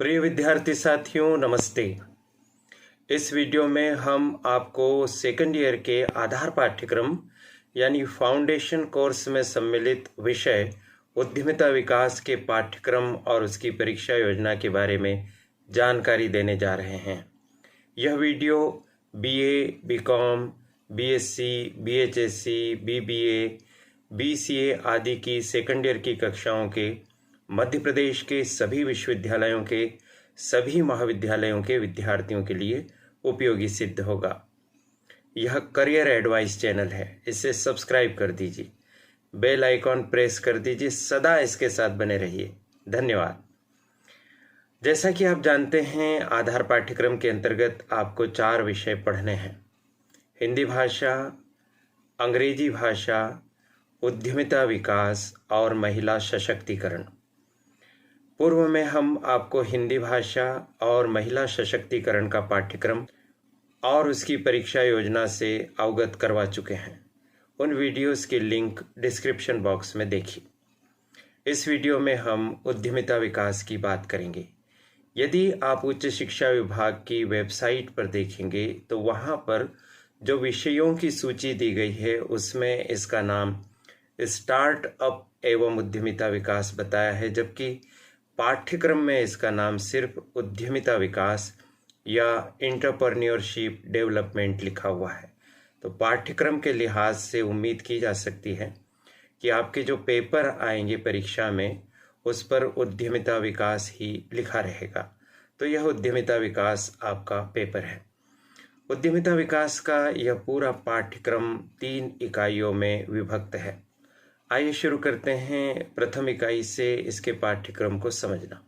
प्रिय विद्यार्थी साथियों, नमस्ते। इस वीडियो में हम आपको सेकंड ईयर के आधार पाठ्यक्रम यानी फाउंडेशन कोर्स में सम्मिलित विषय उद्यमिता विकास के पाठ्यक्रम और उसकी परीक्षा योजना के बारे में जानकारी देने जा रहे हैं। यह वीडियो बीए, बीकॉम, बीएससी, बीएचएससी, बीबीए, बीसीए आदि की सेकंड ईयर की कक्षाओं के मध्य प्रदेश के सभी विश्वविद्यालयों के सभी महाविद्यालयों के विद्यार्थियों के लिए उपयोगी सिद्ध होगा। यह करियर एडवाइस चैनल है, इसे सब्सक्राइब कर दीजिए, बेल आइकॉन प्रेस कर दीजिए, सदा इसके साथ बने रहिए। धन्यवाद। जैसा कि आप जानते हैं, आधार पाठ्यक्रम के अंतर्गत आपको 4 विषय पढ़ने हैं: हिंदी भाषा, अंग्रेजी भाषा, उद्यमिता विकास और महिला सशक्तिकरण। पूर्व में हम आपको हिंदी भाषा और महिला सशक्तिकरण का पाठ्यक्रम और उसकी परीक्षा योजना से अवगत करवा चुके हैं। उन वीडियोस की लिंक डिस्क्रिप्शन बॉक्स में देखिए। इस वीडियो में हम उद्यमिता विकास की बात करेंगे। यदि आप उच्च शिक्षा विभाग की वेबसाइट पर देखेंगे तो वहाँ पर जो विषयों की सूची दी गई है उसमें इसका नाम स्टार्टअप एवं उद्यमिता विकास बताया है, जबकि पाठ्यक्रम में इसका नाम सिर्फ उद्यमिता विकास या एंटरप्रेन्योरशिप डेवलपमेंट लिखा हुआ है। तो पाठ्यक्रम के लिहाज से उम्मीद की जा सकती है कि आपके जो पेपर आएंगे परीक्षा में उस पर उद्यमिता विकास ही लिखा रहेगा। तो यह उद्यमिता विकास आपका पेपर है। उद्यमिता विकास का यह पूरा पाठ्यक्रम 3 इकाइयों में विभक्त है। आइए शुरू करते हैं प्रथम इकाई से इसके पाठ्यक्रम को समझना।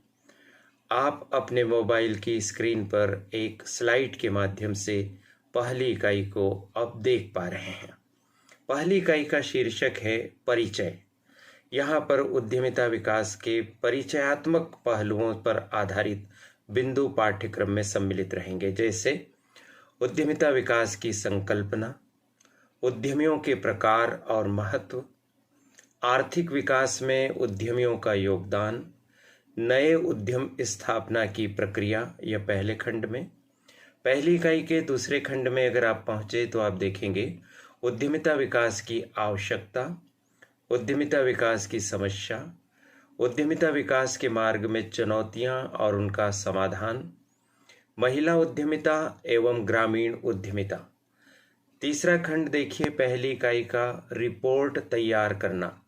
आप अपने मोबाइल की स्क्रीन पर एक स्लाइड के माध्यम से पहली इकाई को अब देख पा रहे हैं। पहली इकाई का शीर्षक है परिचय। यहाँ पर उद्यमिता विकास के परिचयात्मक पहलुओं पर आधारित बिंदु पाठ्यक्रम में सम्मिलित रहेंगे, जैसे उद्यमिता विकास की संकल्पना, उद्यमियों के प्रकार और महत्व, आर्थिक विकास में उद्यमियों का योगदान, नए उद्यम स्थापना की प्रक्रिया। यह पहले खंड में। पहली इकाई के दूसरे खंड में अगर आप पहुंचे तो आप देखेंगे उद्यमिता विकास की आवश्यकता, उद्यमिता विकास की समस्या, उद्यमिता विकास के मार्ग में चुनौतियां और उनका समाधान, महिला उद्यमिता एवं ग्रामीण उद्यमिता। तीसरा खंड देखिए, पहली इकाई का रिपोर्ट तैयार करना,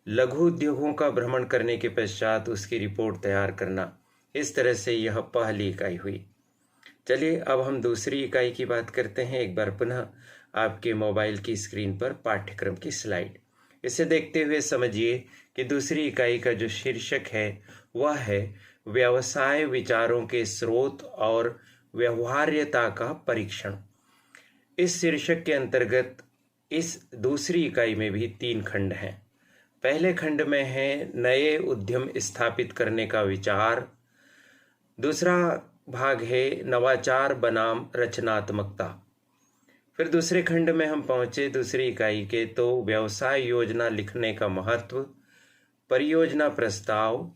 लघु उद्योगों का भ्रमण करने के पश्चात उसकी रिपोर्ट तैयार करना। इस तरह से यह पहली इकाई हुई। चलिए अब हम दूसरी इकाई की बात करते हैं। एक बार पुनः आपके मोबाइल की स्क्रीन पर पाठ्यक्रम की स्लाइड, इसे देखते हुए समझिए कि दूसरी इकाई का जो शीर्षक है वह है व्यवसाय विचारों के स्रोत और व्यवहार्यता का परीक्षण। इस शीर्षक के अंतर्गत इस दूसरी इकाई में भी 3 खंड हैं। पहले खंड में है नए उद्यम स्थापित करने का विचार, दूसरा भाग है नवाचार बनाम रचनात्मकता। फिर दूसरे खंड में हम पहुंचे दूसरी इकाई के तो व्यवसाय योजना लिखने का महत्व, परियोजना प्रस्ताव,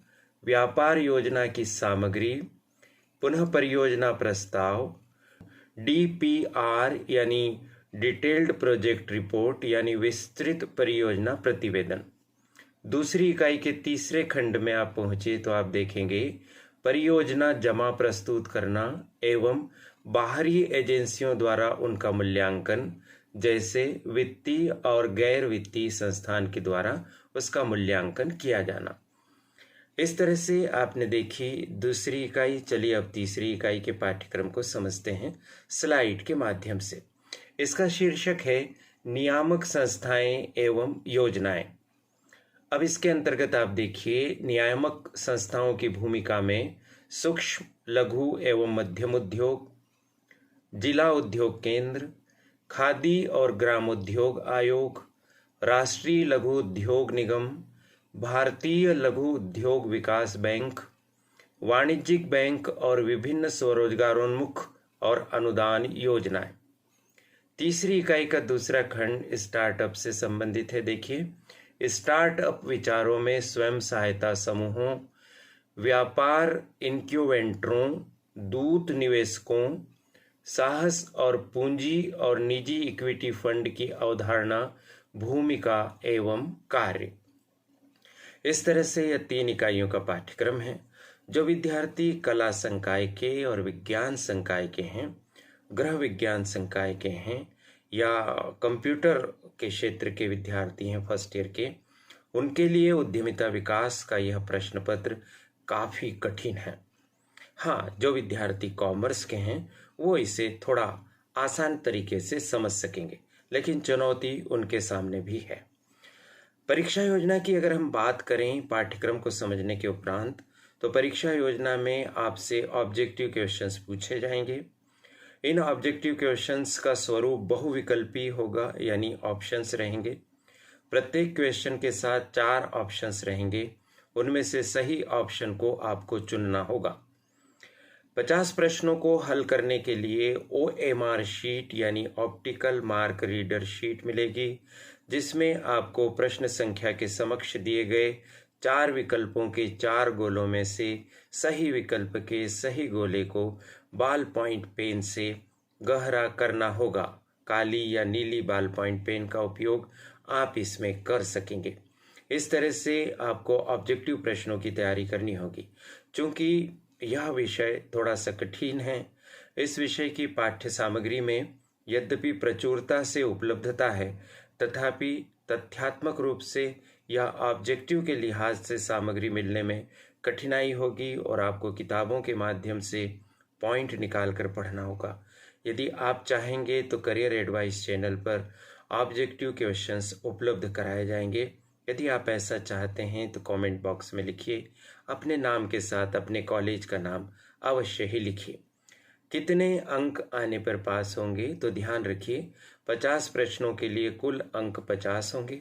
व्यापार योजना की सामग्री, पुनः परियोजना प्रस्ताव, DPR यानी डिटेल्ड प्रोजेक्ट रिपोर्ट यानी विस्तृत परियोजना प्रतिवेदन। दूसरी इकाई के तीसरे खंड में आप पहुंचे तो आप देखेंगे परियोजना जमा प्रस्तुत करना एवं बाहरी एजेंसियों द्वारा उनका मूल्यांकन, जैसे वित्तीय और गैर वित्तीय संस्थान के द्वारा उसका मूल्यांकन किया जाना। इस तरह से आपने देखी दूसरी इकाई। चलिए अब तीसरी इकाई के पाठ्यक्रम को समझते हैं स्लाइड के माध्यम से। इसका शीर्षक है नियामक संस्थाएं एवं योजनाएं। अब इसके अंतर्गत आप देखिए नियामक संस्थाओं की भूमिका में सूक्ष्म, लघु एवं मध्यम उद्योग, जिला उद्योग केंद्र, खादी और ग्रामोद्योग आयोग, राष्ट्रीय लघु उद्योग निगम, भारतीय लघु उद्योग विकास बैंक, वाणिज्यिक बैंक और विभिन्न स्वरोजगारोन्मुख और अनुदान योजनाएं। तीसरी इकाई का दूसरा खंड स्टार्टअप से संबंधित है। देखिए स्टार्टअप विचारों में स्वयं सहायता समूहों, व्यापार इनक्यूबेटरों, दूत निवेशकों, साहस और पूंजी और निजी इक्विटी फंड की अवधारणा, भूमिका एवं कार्य। इस तरह से यह 3 इकाइयों का पाठ्यक्रम है जो विद्यार्थी कला संकाय के और विज्ञान संकाय के हैं, गृह विज्ञान संकाय के हैं या कंप्यूटर के क्षेत्र के विद्यार्थी हैं फर्स्ट ईयर के, उनके लिए उद्यमिता विकास का यह प्रश्न पत्र काफ़ी कठिन है। हाँ, जो विद्यार्थी कॉमर्स के हैं वो इसे थोड़ा आसान तरीके से समझ सकेंगे, लेकिन चुनौती उनके सामने भी है। परीक्षा योजना की अगर हम बात करें पाठ्यक्रम को समझने के उपरांत, तो परीक्षा योजना में आपसे ऑब्जेक्टिव क्वेश्चंस पूछे जाएंगे। इन ऑब्जेक्टिव क्वेश्चंस का स्वरूप बहुविकल्पी होगा, यानी ऑप्शंस रहेंगे। प्रत्येक क्वेश्चन के साथ 4 ऑप्शंस रहेंगे, उनमें से सही ऑप्शन को आपको चुनना होगा। 50 प्रश्नों को हल करने के लिए OMR शीट यानी ऑप्टिकल मार्क रीडर शीट मिलेगी, जिसमें आपको प्रश्न संख्या के समक्ष दिए गए 4 विकल्पों के 4 गोलों में से सही विकल्प के सही गोले को बॉल पॉइंट पेन से गहरा करना होगा। काली या नीली बॉल पॉइंट पेन का उपयोग आप इसमें कर सकेंगे। इस तरह से आपको ऑब्जेक्टिव प्रश्नों की तैयारी करनी होगी। चूंकि यह विषय थोड़ा सा कठिन है, इस विषय की पाठ्य सामग्री में यद्यपि प्रचुरता से उपलब्धता है, तथापि तथ्यात्मक रूप से या ऑब्जेक्टिव के लिहाज से सामग्री मिलने में कठिनाई होगी और आपको किताबों के माध्यम से पॉइंट निकाल कर पढ़ना होगा। यदि आप चाहेंगे तो करियर एडवाइस चैनल पर ऑब्जेक्टिव क्वेश्चंस उपलब्ध कराए जाएंगे। यदि आप ऐसा चाहते हैं तो कमेंट बॉक्स में लिखिए, अपने नाम के साथ अपने कॉलेज का नाम अवश्य ही लिखिए। कितने अंक आने पर पास होंगे, तो ध्यान रखिए 50 प्रश्नों के लिए कुल अंक 50 होंगे।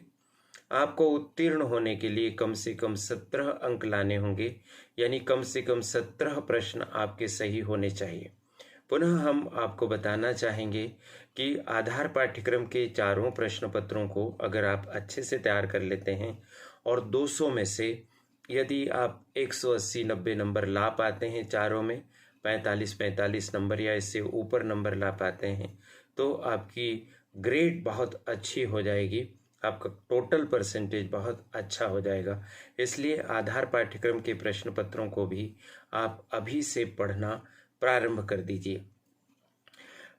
आपको उत्तीर्ण होने के लिए कम से कम 17 अंक लाने होंगे, यानी कम से कम 17 प्रश्न आपके सही होने चाहिए। पुनः हम आपको बताना चाहेंगे कि आधार पाठ्यक्रम के चारों प्रश्न पत्रों को अगर आप अच्छे से तैयार कर लेते हैं और 200 में से यदि आप 180-90 नंबर ला पाते हैं, चारों में 45-45 नंबर या इससे ऊपर नंबर ला पाते हैं, तो आपकी ग्रेड बहुत अच्छी हो जाएगी, आपका टोटल परसेंटेज बहुत अच्छा हो जाएगा। इसलिए आधार पाठ्यक्रम के प्रश्न पत्रों को भी आप अभी से पढ़ना प्रारंभ कर दीजिए।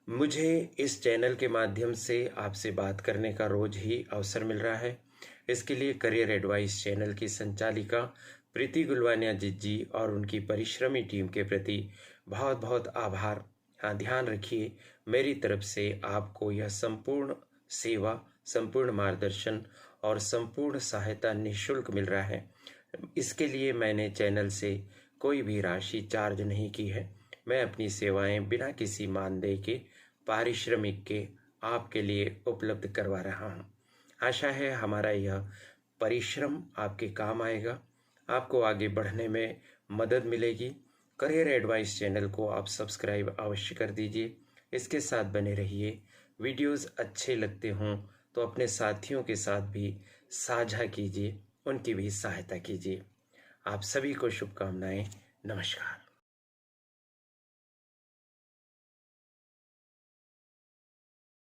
मुझे इस चैनल के माध्यम से आपसे बात करने का रोज ही अवसर मिल रहा है। इसके लिए करियर एडवाइस चैनल की संचालिका प्रीति गुलवानिया जी और उनकी परिश्रमी टीम के प्रति बहुत बहुत आभार। हाँ, ध्यान रखिए, मेरी तरफ से आपको यह संपूर्ण सेवा, संपूर्ण मार्गदर्शन और संपूर्ण सहायता निःशुल्क मिल रहा है। इसके लिए मैंने चैनल से कोई भी राशि चार्ज नहीं की है। मैं अपनी सेवाएं बिना किसी मानदेय के, पारिश्रमिक के आपके लिए उपलब्ध करवा रहा हूं। आशा है हमारा यह परिश्रम आपके काम आएगा, आपको आगे बढ़ने में मदद मिलेगी। करियर एडवाइस चैनल को आप सब्सक्राइब अवश्य कर दीजिए, इसके साथ बने रहिए। वीडियोस अच्छे लगते हों तो अपने साथियों के साथ भी साझा कीजिए, उनकी भी सहायता कीजिए। आप सभी को शुभकामनाएं। नमस्कार।